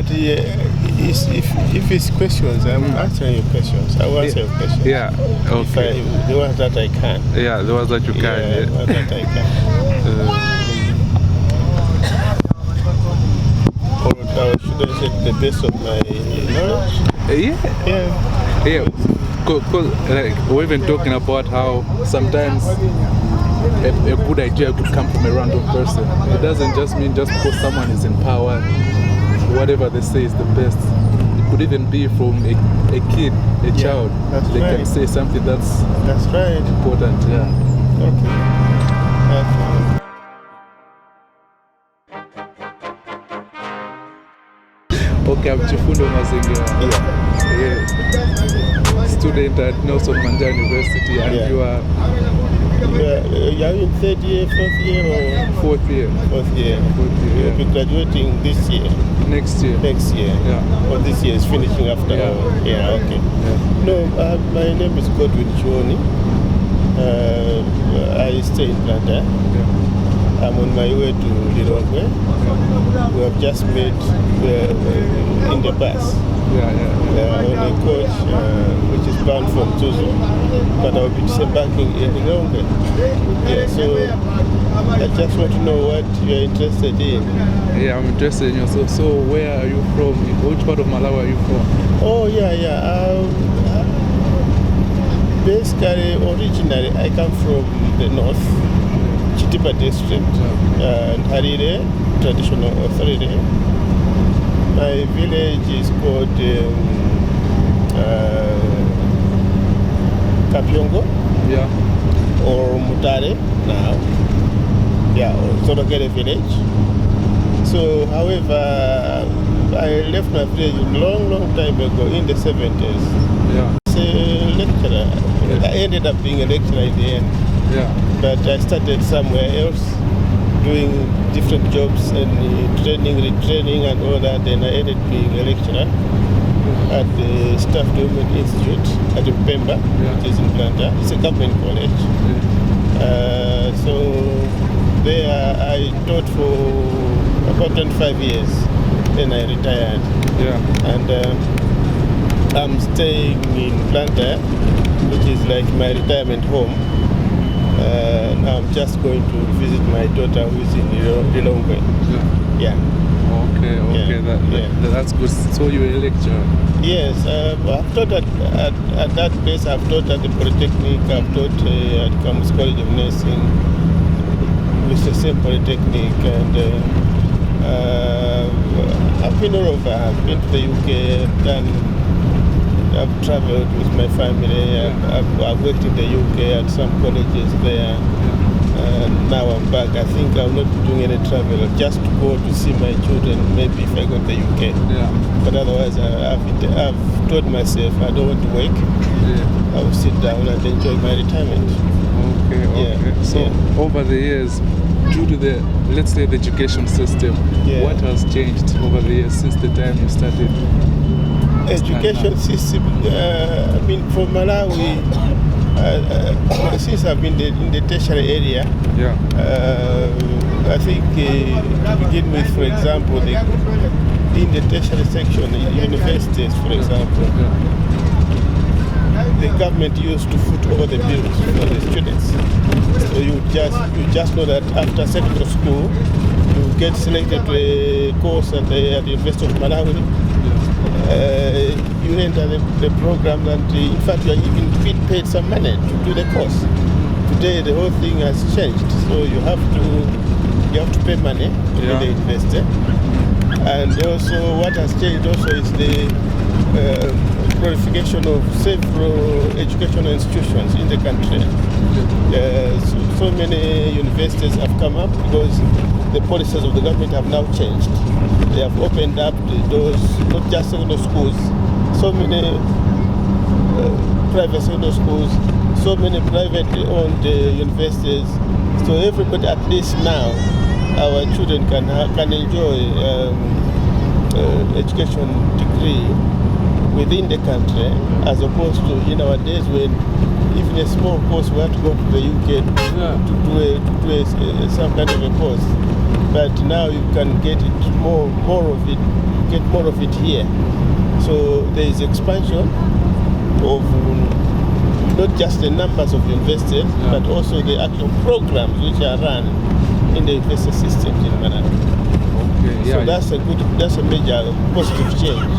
But if it's questions, I'm answering your questions. I will answer your questions. Yeah, okay. The ones that I can. Yeah, the ones that you can. Yeah, the ones that I can. Or should I say the best of my knowledge? Yeah. Because like, we've been talking about how sometimes a good idea could come from a random person. It doesn't just mean just because someone is in power, whatever they say is the best. It could even be from a kid, a child. They can say something that's right. Important. Yeah. Okay, I'm Chifundo Mazingira. Student at Nelson Mandela University, and you are in third year, fourth year, or fourth year? Fourth year. You'll be graduating this year. Next year. Yeah. Or this year is finishing after. Okay. Yeah. No, my name is Godwin Chuoni. I stay in Blantyre. I'm on my way to Lilongwe. We have just met in the bus. On a coach which is bound from Tuzu, but I'll be disembarking in Lilongwe. So I just want to know what you're interested in. Yeah, I'm interested in you. So where are you from? Which part of Malawi are you from? Oh, basically, originally, I come from the north, Chitipa district, and Harire, traditional authority. My village is called Kapyongo, or Mutare now, or Zorogere village. So, however, I left my village a long time ago in the 70s. As a lecturer. I ended up being a lecturer in the end. But I started somewhere else, doing different jobs and training, retraining and all that. Then I ended up being a lecturer at the Staff Development Institute at Upemba, which is in Blantyre. It's a government college. So there I taught for about 25 years. Then I retired. And I'm staying in Blantyre, which is like my retirement home. Now I'm just going to visit my daughter who is in Lilongwe. Okay. That's good. So you're a lecturer? Yes, I've taught at that place. I've taught at the Polytechnic. I've taught at Camus College of Nursing, which is the same Polytechnic, and I've been all over. I've been to the UK. I've traveled with my family. I've worked in the UK at some colleges there. And now I'm back. I think I'll not be doing any travel, just to go to see my children, maybe if I go to the UK. But otherwise, I've told myself I don't want to work. I will sit down and enjoy my retirement. So over the years, due to the, let's say, the education system, what has changed over the years since the time you started? Education system, for Malawi, since I've been in the tertiary area, I think to begin with, for example, in the tertiary section, universities, for example, the government used to foot over the bills for the students. So you just know that after secondary school, you get selected to a course at the University of Malawi. You enter the program, and in fact you are even being paid some money to do the course. Today the whole thing has changed, so you have to pay money to do the university. And also what has changed also is the proliferation of several educational institutions in the country. So many universities have come up because the policies of the government have now changed. They have opened up the doors, not just secondary schools, so many private secondary schools, so many privately owned universities. So everybody, at least now, our children can enjoy education degree within the country, as opposed to in our days when even a small course we had to go to the UK to do some kind of a course. but now you can get it more of it here. So there is expansion of not just the numbers of investors, but also the actual programs which are run in the investor systems in Malawi. Okay. So that's a major positive change.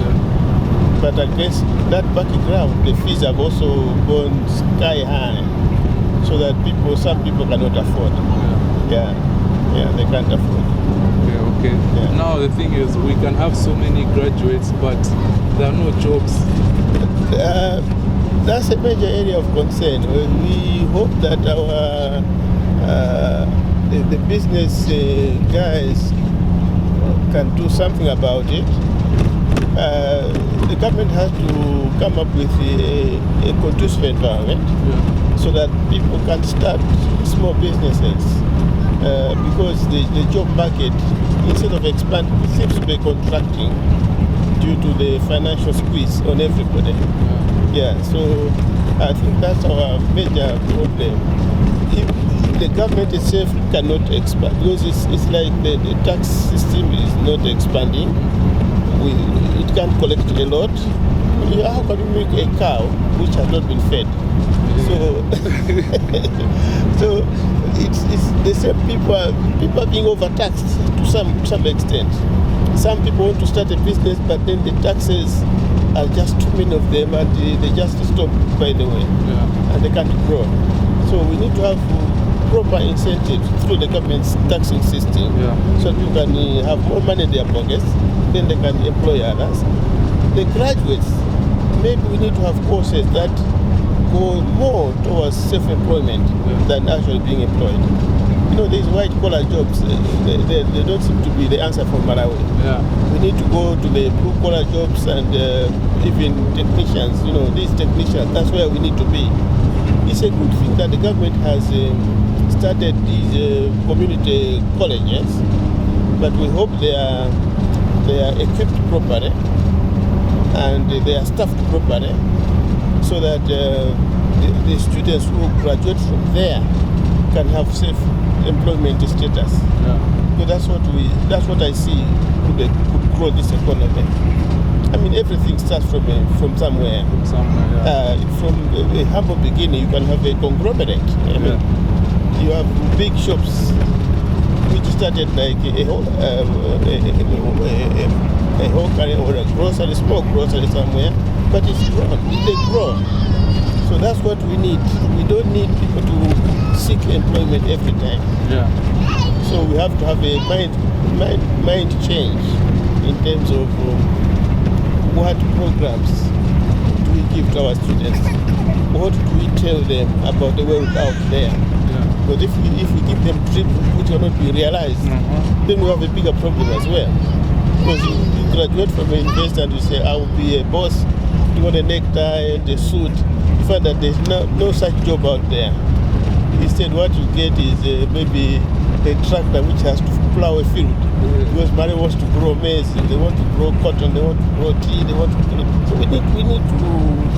But against that background, the fees have also gone sky high, so that some people cannot afford. Yeah, they can't afford. Okay. Yeah. Now the thing is, we can have so many graduates, but there are no jobs. That's a major area of concern. We hope that our the business guys can do something about it. The government has to come up with a conducive environment so that people can start small businesses. Because the job market, instead of expanding, seems to be contracting due to the financial squeeze on everybody. So I think that's our major problem. If the government itself cannot expand, because it's like the tax system is not expanding. It can't collect a lot. How can you make a cow which has not been fed? So it's the same people are being overtaxed to some extent. Some people want to start a business, but then the taxes are just too many of them, and they just stop by the way, and they can't grow. So we need to have proper incentives through the government's taxing system, so people can have more money in their pockets, then they can employ others. The graduates, maybe we need to have courses that go more towards self-employment than actually being employed. These white-collar jobs, they don't seem to be the answer for Malawi. We need to go to the blue-collar jobs and even technicians. These technicians, that's where we need to be. It's a good thing that the government has started these community colleges, but we hope they are equipped properly and they are staffed properly, so that the students who graduate from there can have self-employment status. Because that's what I see could grow this economy. I mean, everything starts from somewhere. From a humble beginning, you can have a conglomerate. I mean, you have big shops which started like a hawker or a grocery, small grocery somewhere, but it's grown. They grow. So that's what we need. We don't need people to seek employment every time. So we have to have a mind change in terms of what programs do we give to our students? What do we tell them about the world out there? But if we give them dreams which will not be realized, then we have a bigger problem as well. Because you graduate from a university and you say, I will be a boss, you want a necktie and a suit, you find that there's no such job out there. Instead, what you get is maybe a tractor which has to plow a field. Because Mali wants to grow maize, they want to grow cotton, they want to grow tea, they want to grow. So we need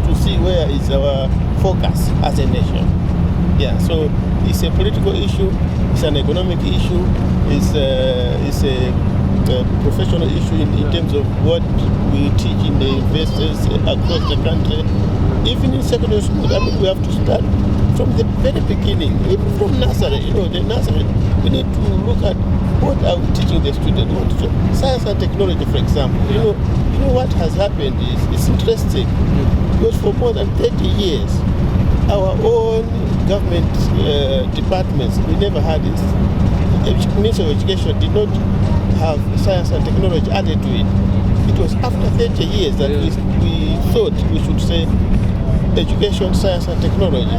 to see where is our focus as a nation. So it's a political issue, it's an economic issue, it's a professional issue in terms of what we teach in the universities across the country. Even in secondary school, I mean, we have to start from the very beginning, even from nursery. The nursery, we need to look at what are we teaching the students. Science and technology, for example. You know what has happened is it's interesting because for more than 30 years, our own government departments, we never had this. The Ministry of Education did not have science and technology added to it. It was after 30 years that we thought we should say education, science and technology,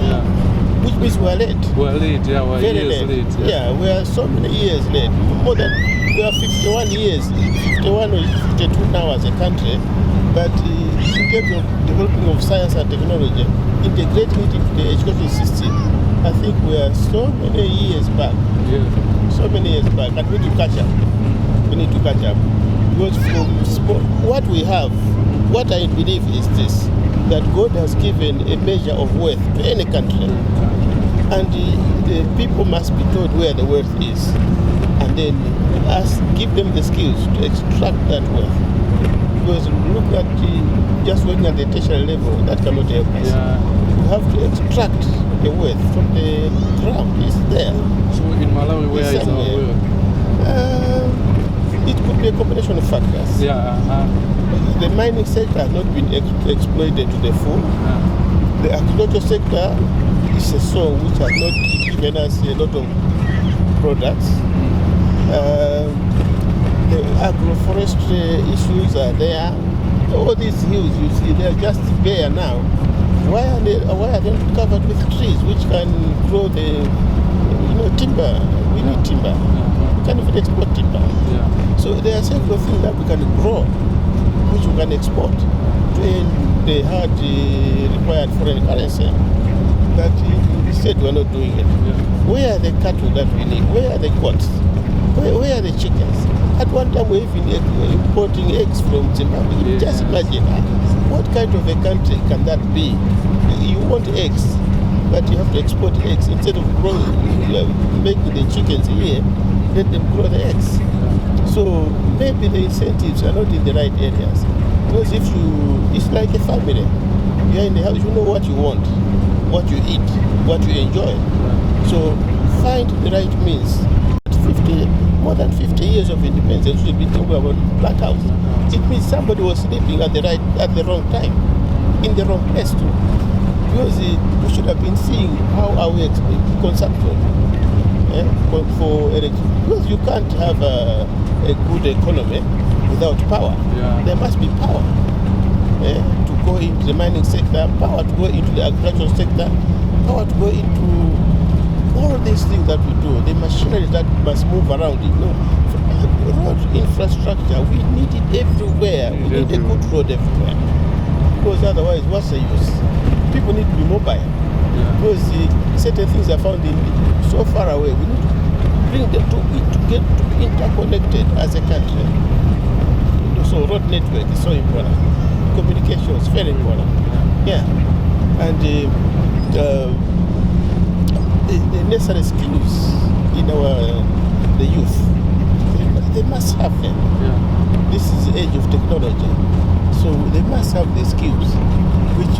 which means we are late. We're very years late. We are so many years late. We are 51 years, 51 or 52 now as a country, but in terms of developing of science and technology, integrating it into the education system, I think we are so many years back. So many years back, and we need to catch up. We need to catch up. Because from what we have, what I believe is this, that God has given a measure of wealth to any country. And the people must be told where the wealth is. and then give them the skills to extract that wealth. Because look at just working at the tertiary level, that cannot help us. Yeah. You have to extract the wealth from the ground. It's there. So in Malawi, where is our wealth? It could be a combination of factors. Yeah. The mining sector has not been exploited to the full. The agricultural sector is a soul which has not given us a lot of products. The agroforestry issues are there. All these hills you see, they are just bare now. Why are they covered with trees which can grow the timber? We need timber. We can't even export timber. Yeah. So there are several things that we can grow, which we can export. They had required foreign currency, but instead we're not doing it. Yeah. Where are the cattle that we need? Where are the goats? Where are the chickens? At one time we're even importing eggs from Zimbabwe. Yeah. Just imagine what kind of a country can that be? You want eggs, but you have to export eggs. Instead of making the chickens here, let them grow the eggs. So maybe the incentives are not in the right areas. Because it's like a family. You're in the house, you know what you want, what you eat, what you enjoy. So find the right means. More than 50 years of independence, we've been talking about Black House. It means somebody was sleeping at the wrong time, in the wrong place too. Because we should have been seeing how are we consumption for electricity. Because you can't have a good economy without power. Yeah. There must be power to go into the mining sector, power to go into the agricultural sector, power to go into all these things that we do, the machinery that must move around it. Road infrastructure, we need it everywhere. We need a good road everywhere. Because otherwise, what's the use? People need to be mobile. Yeah. Because certain things are found so far away. We need to bring them to get to be interconnected as a country. So road network is so important. Communication is very important. Yeah. And the necessary skills in the youth, they must have them. Yeah. This is the age of technology, so they must have the skills which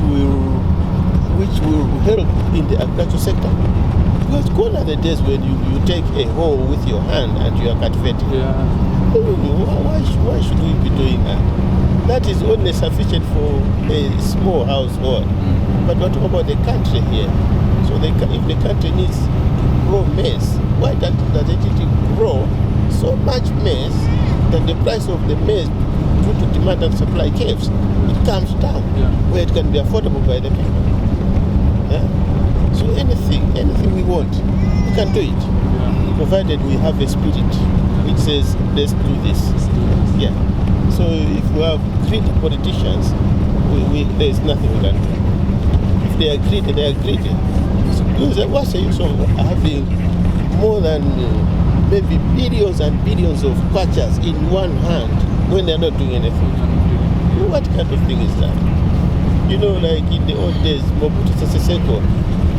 will help in the agricultural sector. Because gone are the days when you take a hoe with your hand and you are cultivating. Yeah. Why should we be doing that? That is only sufficient for a small household. But what about the country here? So if the country needs to grow maize, why does it grow so much maize that the price of the maize due to demand and supply caves, it comes down where it can be affordable by the people. Yeah? So anything we want, we can do it, provided we have a spirit which says, let's do this. Yeah. So if we have greedy politicians, there is nothing we can do. If they are greedy, they are greedy. So what's the use of having more than maybe billions and billions of kwachas in one hand when they're not doing anything? What kind of thing is that? Like in the old days, Mobutu Sese Seko,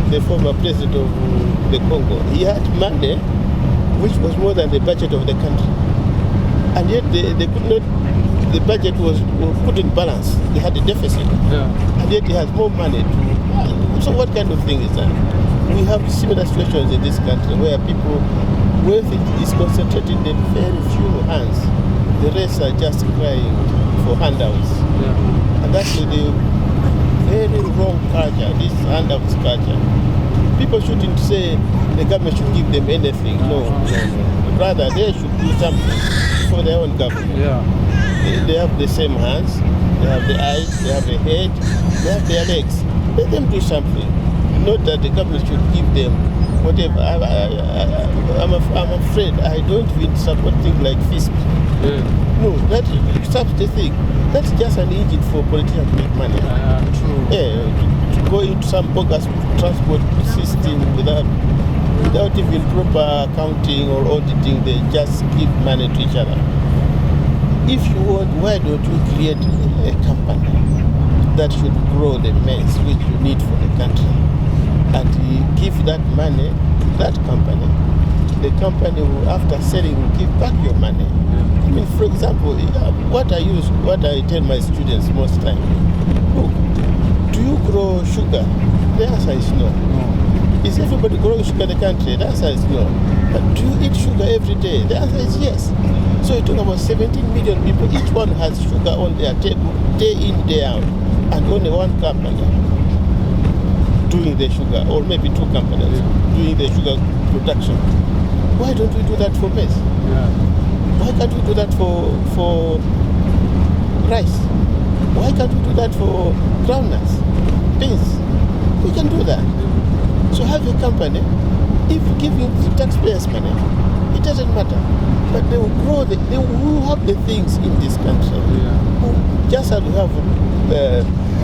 the former president of the Congo, he had money which was more than the budget of the country. And yet they could not, the budget couldn't balance. They had a deficit. Yeah. And yet he has more money to. So what kind of thing is that? We have similar situations in this country where wealth is concentrated in very few hands. The rest are just crying for handouts. Yeah. And that's the very wrong culture, this handouts culture. People shouldn't say the government should give them anything. No. Rather, they should do something for their own government. Yeah. They have the same hands, they have the eyes, they have the head, they have their legs. Let them do something. Not that the government should give them whatever. I'm afraid I don't even support things like FISP. Yeah. No, that's such the thing. That's just an engine for politicians to make money. True. Yeah, to go into some bogus transport system without even proper accounting or auditing, they just give money to each other. If you want, why don't you create a company that should grow the maize which you need for the country, and give that money to that company the company will, after selling, will give back your money. Yeah. I mean, for example, what I tell my students most time, look, do you grow sugar? The answer is no. Is everybody growing sugar in the country? The answer is no. But do you eat sugar every day? The answer is yes. So you talk about 17 million people, each one has sugar on their table, day in, day out, and only one company doing the sugar, or maybe two companies doing the sugar production. Why don't we do that for maize? Yeah. Why can't we do that for rice? Why can't we do that for groundnuts, beans? We can do that. So have a company, if giving the taxpayers money, it doesn't matter. But they will grow, they will have the things in this country. Yeah. Just as we have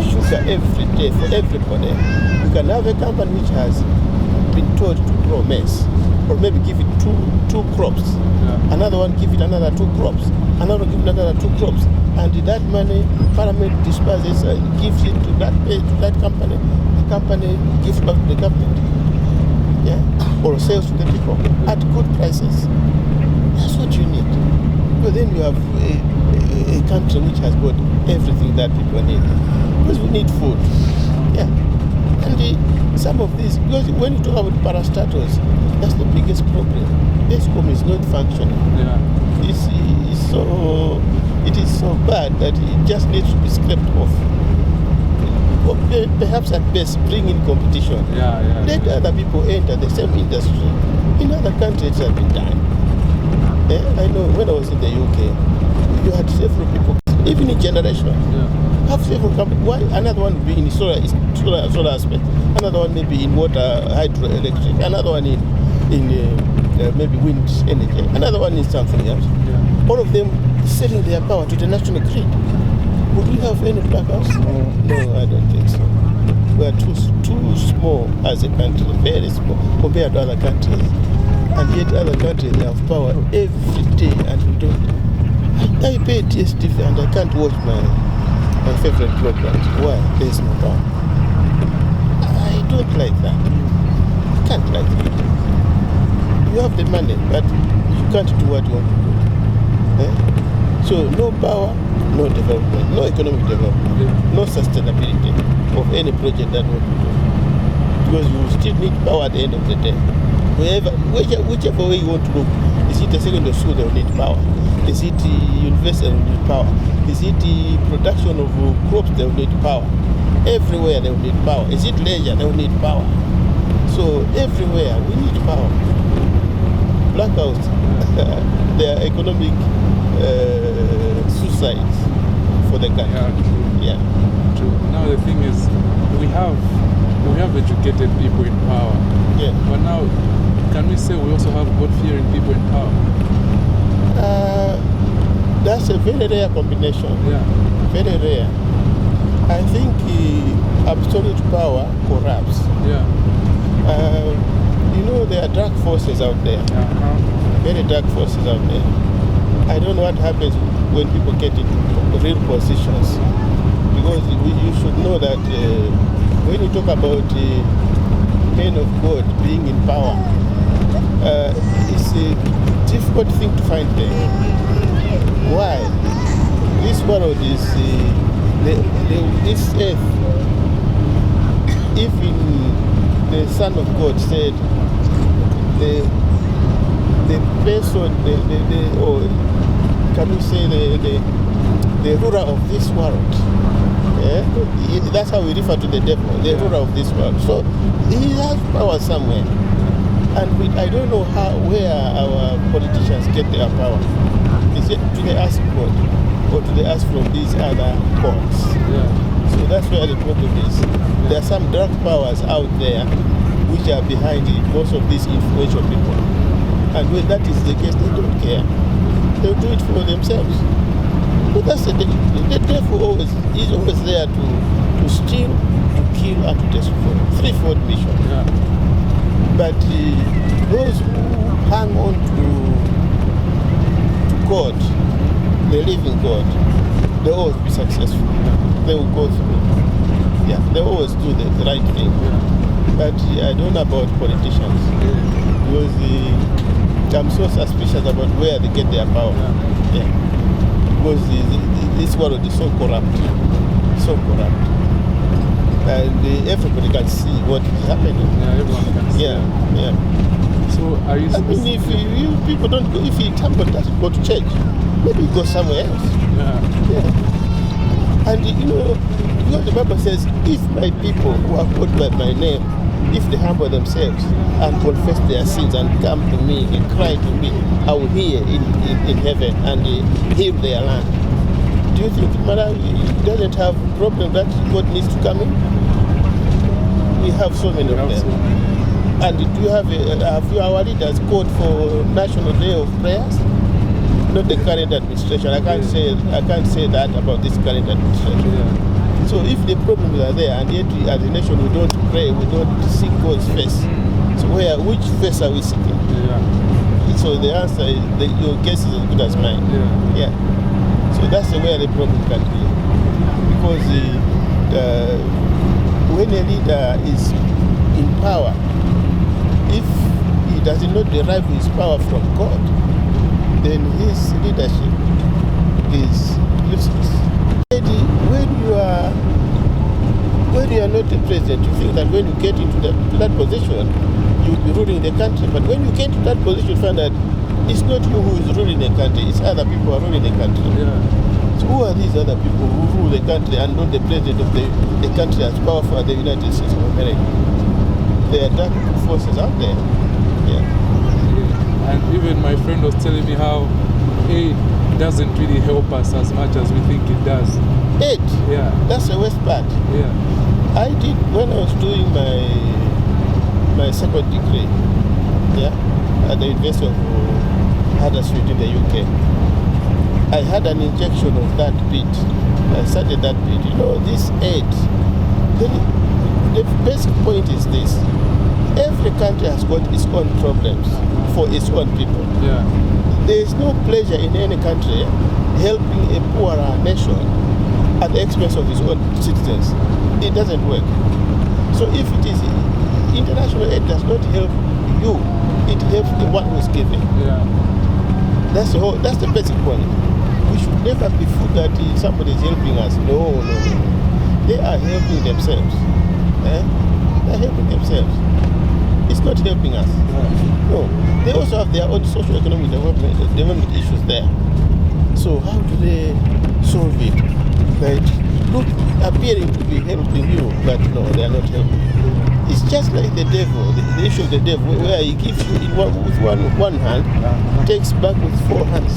sugar every day for everybody, we can have a company which has been told to grow maize, or maybe give it two crops. Yeah. Another one give it another 2 crops. Another give it another 2 crops. And that money, Parliament disperses, gives it to that company. The company gives back to the government. Yeah? Or sells to the people at good prices. That's what you need. But then you have a country which has got everything that people need. Because we need food. Yeah. And some of these, because when you talk about parastatals, that's the biggest problem. ESCOM is not functioning. Yeah. It is so bad that it just needs to be scraped off. Or perhaps at best bring in competition. Let other people enter the same industry. In other countries it has been done. I know when I was in the UK, you had several people, even in generation, have several companies. Why? Another one would be in solar aspect, another one maybe in water, hydroelectric, another one in maybe wind energy, another one in something else. Yeah. All of them selling their power to the national grid. Would we have any blackouts? No, I don't think so. We are too small as a country, very small compared to other countries. And yet other countries they have power every day and we don't. I pay DSTV and I can't watch my favorite programs. Why? There is no power. I don't like that. Can't like that. You have the money, but you can't do what you want to do. So no power, no development, no economic development, no sustainability of any project that we want to do. Because you still need power at the end of the day. Whichever way you want to look, is it a secondary school they will need power? Is it the university they will need power? Is it the production of crops they will need power? Everywhere they will need power. Is it leisure they will need power? So everywhere we need power. Blackouts, they are economic suicides for the country. Yeah, true. Now the thing is, we have educated people in power. Yeah. But now, can we say we also have God-fearing people in power? That's a very rare combination. Yeah. Very rare. I think absolute power corrupts. Yeah. There are dark forces out there. Very dark forces out there. I don't know what happens when people get into real positions. Because you should know that when you talk about men of God being in power, it's a difficult thing to find there. Why? This world is this earth. Even the Son of God said the person, or can you say the ruler of this world? Yeah? That's how we refer to the devil, the ruler of this world. So he has power somewhere. And I don't know where our politicians get their power. Is it do they ask God, or do they ask from these other courts? Yeah. So that's where the problem is. There are some dark powers out there which are behind it, most of these influential people. And when that is the case, they don't care. They'll do it for themselves. But that's the devil is always there to steal, to kill, and to destroy. Threefold mission. Yeah. But those who hang on to God, the living God, they will always be successful. They will go through. Yeah, they always do the right thing. Yeah. But I don't know about politicians. Because I'm so suspicious about where they get their power. Yeah. Because this world is so corrupt. So corrupt. And everybody can see what is happening. Yeah, everyone can see. Yeah. So are you? I mean, if you people don't go, if somebody doesn't go to church, maybe go somewhere else. Yeah. And because the Bible says, if my people who are called by my name, if they humble themselves and confess their sins and come to me and cry to me, I will hear in heaven and heal their land. Do you think Malawi doesn't have a problem that God needs to come in? We have so many of them. And do you have our leaders called for National Day of Prayers? Not the current administration. I can't say that about this current administration. Yeah. So if the problems are there, and yet as a nation we don't pray, we don't seek God's face. So which face are we seeking? Yeah. So the answer is your guess is as good as mine. Yeah. So that's where the problem can be. Because when a leader is in power, if he does not derive his power from God, then his leadership is useless. When you are not the president, you think that when you get into that position, you'll be ruling the country. But when you get to that position, you find that it's not you who is ruling the country, it's other people who are ruling the country. Yeah. So who are these other people who rule the country and not the president of the country as powerful as the United States of America? There are dark forces out there. Yeah. And even my friend was telling me how aid doesn't really help us as much as we think it does. Aid? Yeah. That's the worst part. Yeah. I did, when I was doing my second degree, at the University of Huddersfield in the UK, I had an injection of that bit. I started that bit. This aid, the basic point is this. Every country has got its own problems for its own people. Yeah. There is no pleasure in any country helping a poorer nation at the expense of its own citizens. It doesn't work. So if it is international aid does not help you, it helps the one who's giving. Yeah. That's the basic point. We should never be fooled that somebody is helping us. No. They are helping themselves. They are helping themselves. It's not helping us. Yeah. No. They also have their own socio-economic development issues there. So how do they solve it? Right? Look, appearing to be helping you, but no, they are not helping. It's just like the devil, the issue of the devil, where he gives you with one hand, takes back with 4 hands.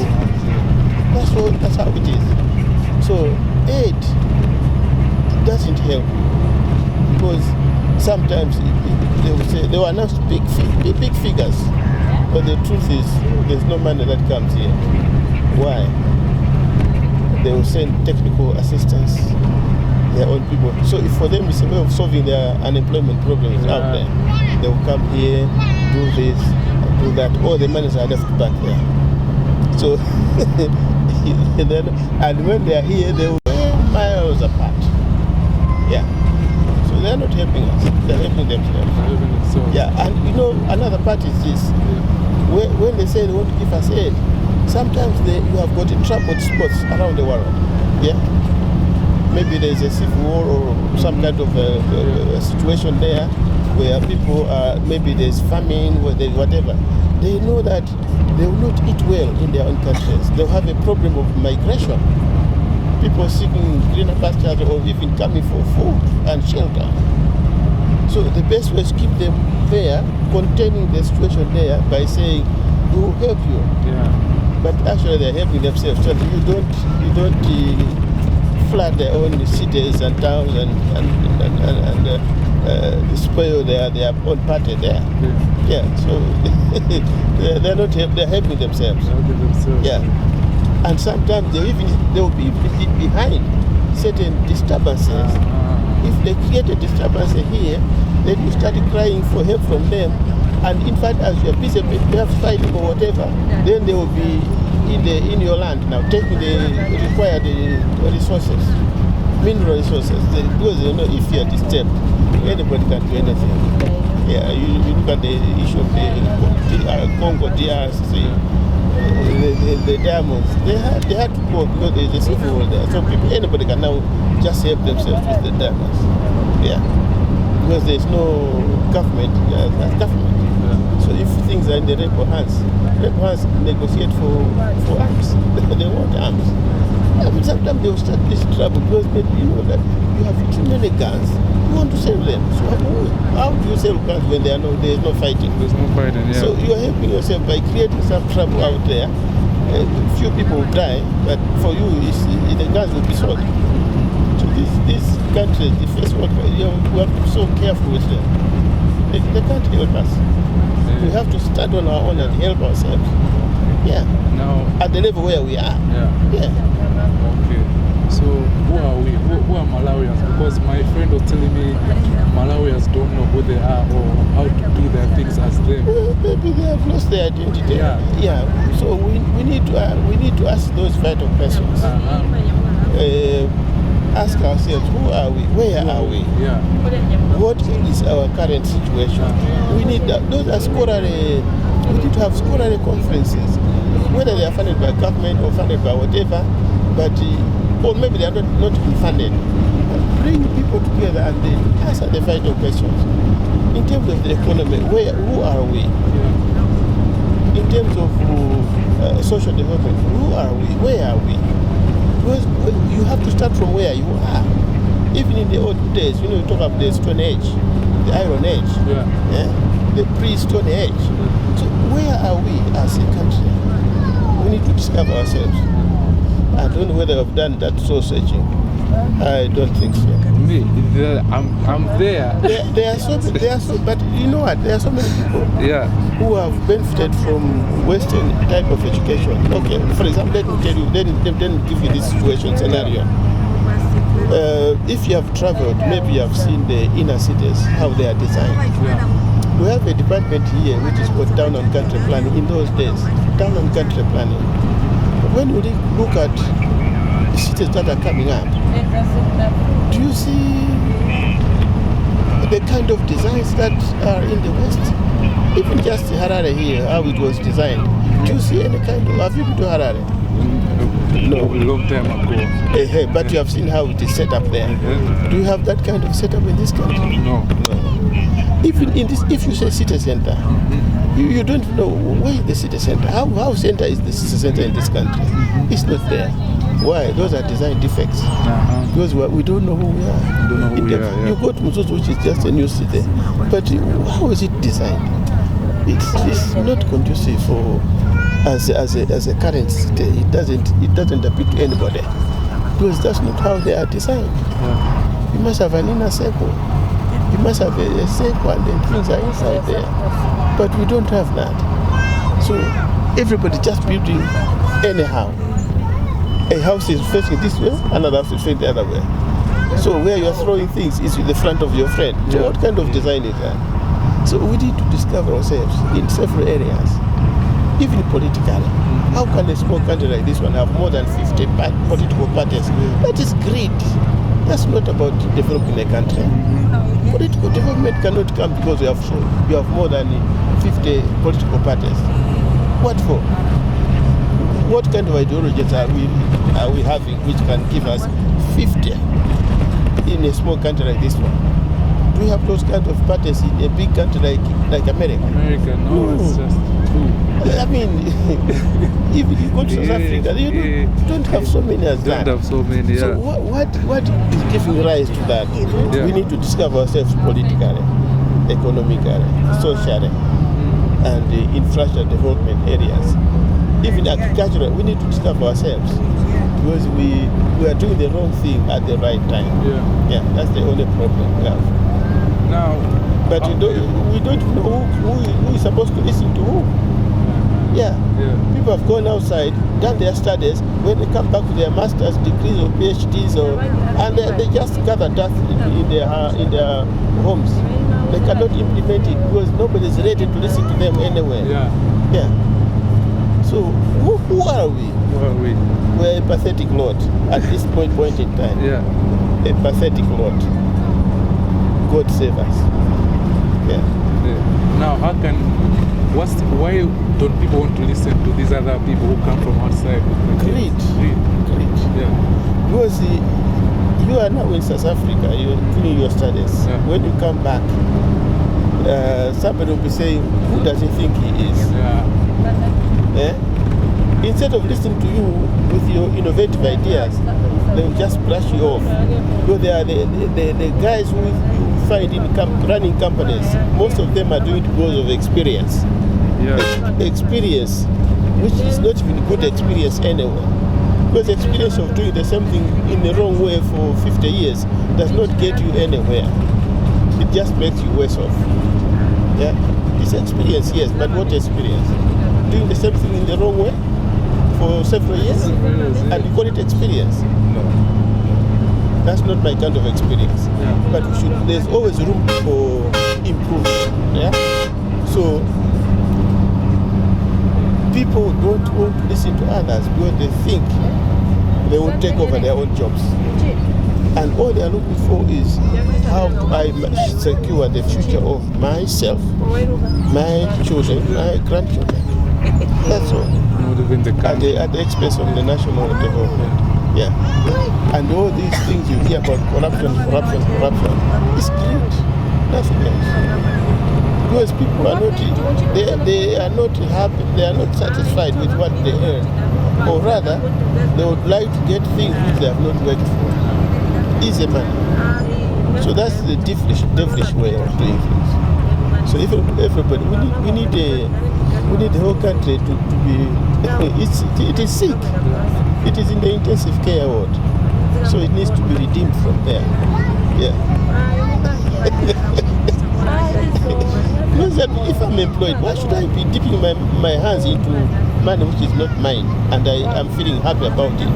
That's how it is. So aid doesn't help, because sometimes they will say they will announce big figures, but the truth is there's no money that comes here. Why? They will send technical assistance, their own people. So if for them it's a way of solving their unemployment problems out there, they will come here, do this, do that. All the monies are left back there. So and when they are here, they will be miles apart. Yeah. So they are not helping us. They are helping themselves. Yeah. And another part is this. When they say they want to give us aid, sometimes you have got troubled spots around the world. Yeah. Maybe there's a civil war or some kind of a situation there where people maybe there's famine, whatever. They know that they will not eat well in their own countries. They'll have a problem of migration. People seeking greener pastures or even coming for food and shelter. So the best way is to keep them there, containing the situation there by saying, we will help you. Yeah. But actually they're helping themselves. So you don't flood their own cities and towns and spoil their own party there. Yeah. So they're helping themselves. Yeah. And sometimes they will be behind certain disturbances. If they create a disturbance here, then you start crying for help from them. And in fact, as you are busy, perhaps fighting or whatever, then they will be in your land now, taking the required resources. mineral resources. Because you know, if you are disturbed, anybody can do anything. Yeah, you look at the issue of the Congo DRC, the diamonds. They had to go because there's a civil war there. So anybody can now just help themselves with the diamonds. Yeah, because there's no government. That's government. Yeah. So if things are in the rebel hands negotiate for arms. They want arms. I mean, sometimes they will start this trouble because you know that you have too many guns. You want to sell them. So how do you sell guns when there is no fighting? There's no fighting, yeah. So you are helping yourself by creating some trouble out there. Few people will die, but for you, the guns will be sold. So this country, the first world, we have to be so careful with them. They can't help us. Yeah. We have to stand on our own and help ourselves. Yeah. Now, at the level where we are. Yeah. Yeah. Okay. So who are we? Who are Malawians? Because my friend was telling me Malawians don't know who they are or how to do their things as them. Maybe they have lost their identity. Yeah. So we need to ask those vital questions. Ask ourselves, who are we? Where are we? Yeah. What is our current situation? We need those are scholarly. We need to have scholarly conferences, whether they are funded by government or funded by whatever, but or maybe they are not even funded. Bring people together and then answer the vital questions. In terms of the economy, who are we? In terms of social development, who are we? Where are we? Because you have to start from where you are. Even in the old days, you talk about the Stone Age, the Iron Age, the pre-Stone Age. So where are we as a country? We need to discover ourselves. I don't know whether I've done that soul searching. I don't think so. Me, I'm there. There are so, but you know what? There are so many people who have benefited from Western type of education. Okay, for example, let me tell you, then give you this situation scenario. If you have traveled, maybe you have seen the inner cities, how they are designed. We have a department here which is called Town and Country Planning. In those days, Town and Country Planning. When we look at the cities that are coming up, do you see the kind of designs that are in the West? Even just Harare here, how it was designed. Do you see any kind of... Have you been to Harare? No, a long time ago. But you have seen how it is set up there. Do you have that kind of setup in this country? No. Even in this, if you say city center, you don't know where is the city center. How center is the city center in this country? It's not there. Why? Those are design defects. Because we don't know who we are. You go to Muzuzu, which is just a new city, but how is it designed? It's not conducive for as a current city. It doesn't appeal to anybody because that's not how they are designed. You must have an inner circle. You must have a circle and then things are inside there. But we don't have that. So everybody just building anyhow. A house is facing this way, another house is facing the other way. So where you are throwing things is with the front of your friend. So what kind of design is that? So we need to discover ourselves in several areas, even politically. How can a small country like this one have more than 50 political parties? That is greed. That's not about developing a country. Political development cannot come because you have more than 50 political parties. What for? What kind of ideologies are we having which can give us 50 in a small country like this one? Do we have those kinds of parties in a big country like America? America, no. It's just two. I mean, even you go to South Africa, you don't have so many as that. Don't have so many, So what is giving rise to that? We need to discover ourselves politically, economically, socially, and the infrastructure development areas. Even agricultural, we need to discover ourselves because we are doing the wrong thing at the right time. Yeah, that's the only problem we have. Now, but we don't know who is supposed to listen to who. Yeah. People have gone outside, done their studies. When they come back with their master's degrees or PhDs, and they just gather dust in their homes. They cannot implement it because nobody is ready to listen to them anyway. Yeah. So who are we? Who are we? We're a pathetic lot at this point in time. Yeah. a pathetic lot. God save us. Yeah. Now, why don't people want to listen to these other people who come from outside? Greed. Yeah. Because you are now in South Africa, you're doing your studies. Yeah. When you come back, somebody will be saying, who does he think he is? Yeah. Instead of listening to you with your innovative ideas, they will just brush you off. Because they are the guys who you find in running companies. Most of them are doing it because of experience. Yeah. Experience, which is not even good experience anyway. Because the experience of doing the same thing in the wrong way for 50 years does not get you anywhere. It just makes you worse off. Yeah? It's experience, yes, but what experience? Doing the same thing in the wrong way for several years and you call it experience? No. That's not my kind of experience. Yeah. But there's always room for improvement. Yeah? So people don't want to listen to others because they think they will take over their own jobs. And all they are looking for is how do I secure the future of myself, my children, my grandchildren. That's all. Not even the country. At the expense of the national development. Yeah. And all these things you hear about corruption, it's greed. Nothing else. Because people are not, they are not happy, they are not satisfied with what they earn. Or rather, they would like to get things which they have not worked for. Easy money. So that's the devilish way of doing things. So everybody, we need the whole country to be, it is sick. It is in the intensive care ward. So it needs to be redeemed from there. Yeah. Because if I'm employed, why should I be dipping my hands into money which is not mine and I am feeling happy about it?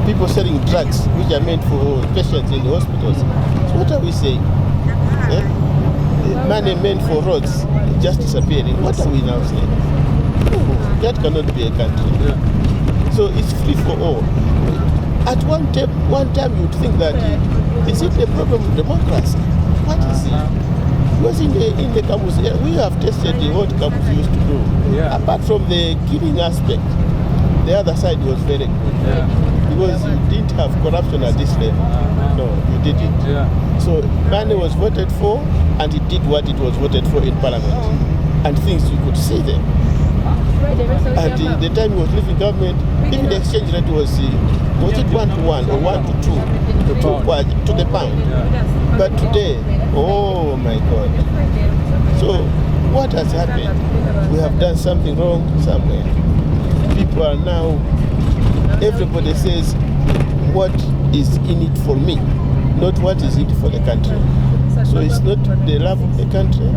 People selling drugs which are meant for patients in the hospitals. So what are we saying? Eh? Money meant for roads just disappearing. What are we now saying? No, that cannot be a country. Yeah. So it's free for all. At one time you would think that is it a problem of democracy? What is it? Because in the campus, we have tested what campus used to do. Yeah. Apart from the killing aspect, the other side was very good. Yeah. Because you didn't have corruption at this level. No, you didn't. Yeah. So money was voted for and it did what it was voted for in parliament. And things you could see them. And the time he was leaving government, even the exchange rate was it 1-to-1 or 1-to-2 to the pound. Yeah. But today, oh my God. So what has happened? We have done something wrong somewhere. People are now, everybody says, what is in it for me, not what is in it for the country. So it's not the love of the country,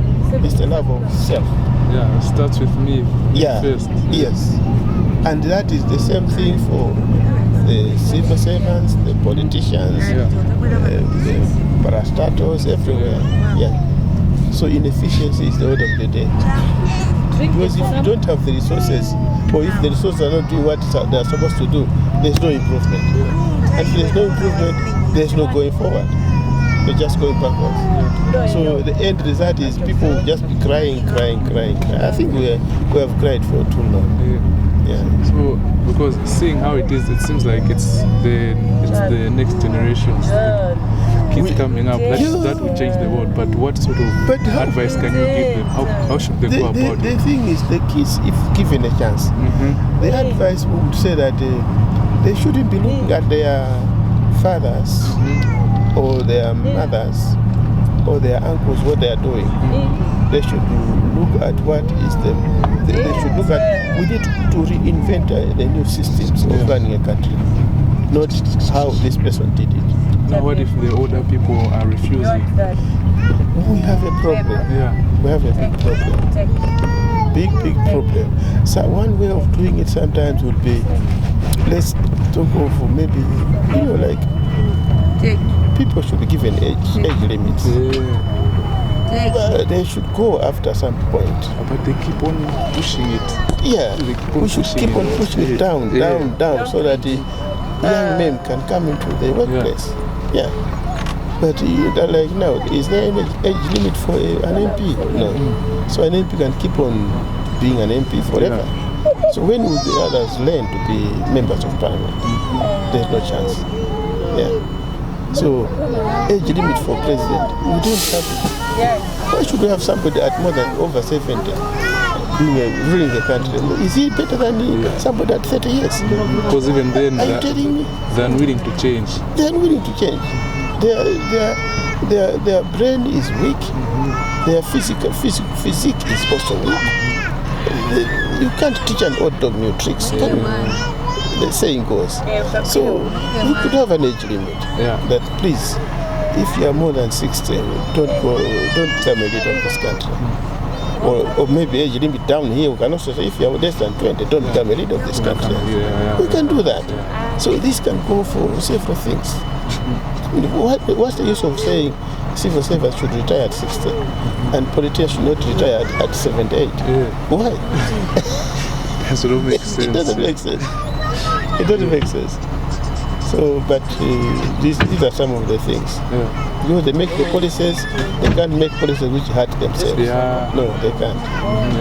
it's the love of self. Yeah, it starts with me first. Yes. And that is the same thing for the civil servants, the politicians, the parastatals, everywhere. Yeah. So inefficiency is the order of the day. Because if you don't have the resources, or if the resources are not doing what they are supposed to do, there's no improvement. And if there's no improvement, there's no going forward. They're just going backwards. So the end result is people will just be crying. I think we have cried for too long. Yeah. So because seeing how it is, it seems like it's the next generations, kids coming up that will change the world. But what sort of advice can you give them? How should they go about it? The thing is, the kids, if given a chance, the advice would say that they shouldn't be looking at their fathers or their mothers or their uncles what they are doing. They should look at what is they should look at. We need to reinvent the new systems of running a country, not how this person did it. Now, what if the older people are refusing? We have a problem. Yeah. We have a big problem. Big problem. So one way of doing it sometimes would be, let's talk of maybe, like people should be given age limits. They should go after some point. But they keep on pushing it. Yeah, we should keep on pushing it down, so that the young men can come into the workplace. Yeah. But like now, is there any age limit for an MP? No. So an MP can keep on being an MP forever. So when will the others learn to be members of parliament? There's no chance. Yeah. So age limit for president, we don't have it. Why should we have somebody at more than over 70 ruling the country? Is he better than somebody at 30 years? Because even then, Are you telling me? they're unwilling to change. They're unwilling to change. Their brain is weak. Their physique is also weak. You can't teach an old dog new tricks, can you? The saying goes. So we could have an age limit. That please, if you are more than 60, don't become a leader of this country. Or maybe age limit down here. We can also say if you are less than 20, don't become a leader of this country. We can do that. So this can go for several things. What's the use of saying civil servants should retire at 60 and politicians should not retire at 78? Why? It doesn't make sense. It doesn't make sense. It doesn't make sense. So, but these are some of the things. Because they make the policies, they can't make policies which hurt themselves. No, they can't.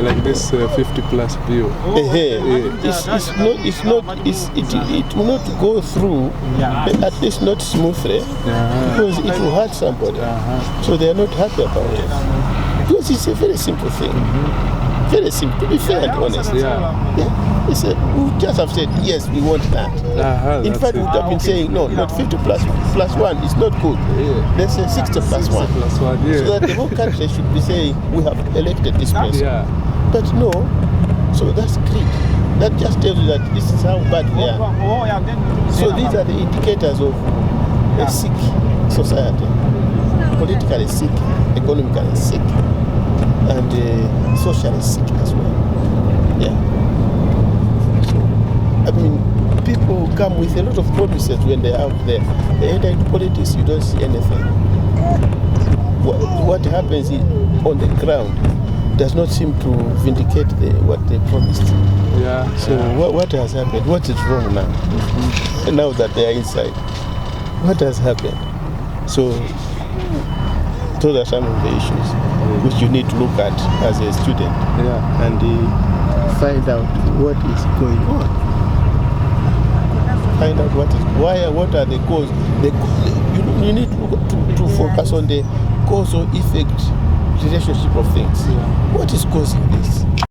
Like this 50 plus bill. It will not go through, at least not smoothly, because it will hurt somebody. So they are not happy about it. Because it's a very simple thing. Very simple, to be fair and honest. We just have said, yes, we want that. In fact, we would have been saying, no, not 50 plus 1 is not good. Let's say 60 plus 1. So that the whole country should be saying, we have elected this person. But no, so that's greed. That just tells you that this is how bad we are. So these are the indicators of a sick society. Politically sick, economically sick, and socially sick as well. I mean, people come with a lot of promises when they're out there. They enter into politics, you don't see anything. What happens on the ground does not seem to vindicate what they promised. So what has happened? What is wrong now? Now that they are inside, what has happened? So those are some of the issues which you need to look at as a student and find out what is going on. Find out what are the causes. You need to focus on the causal effect relationship of things. What is causing this?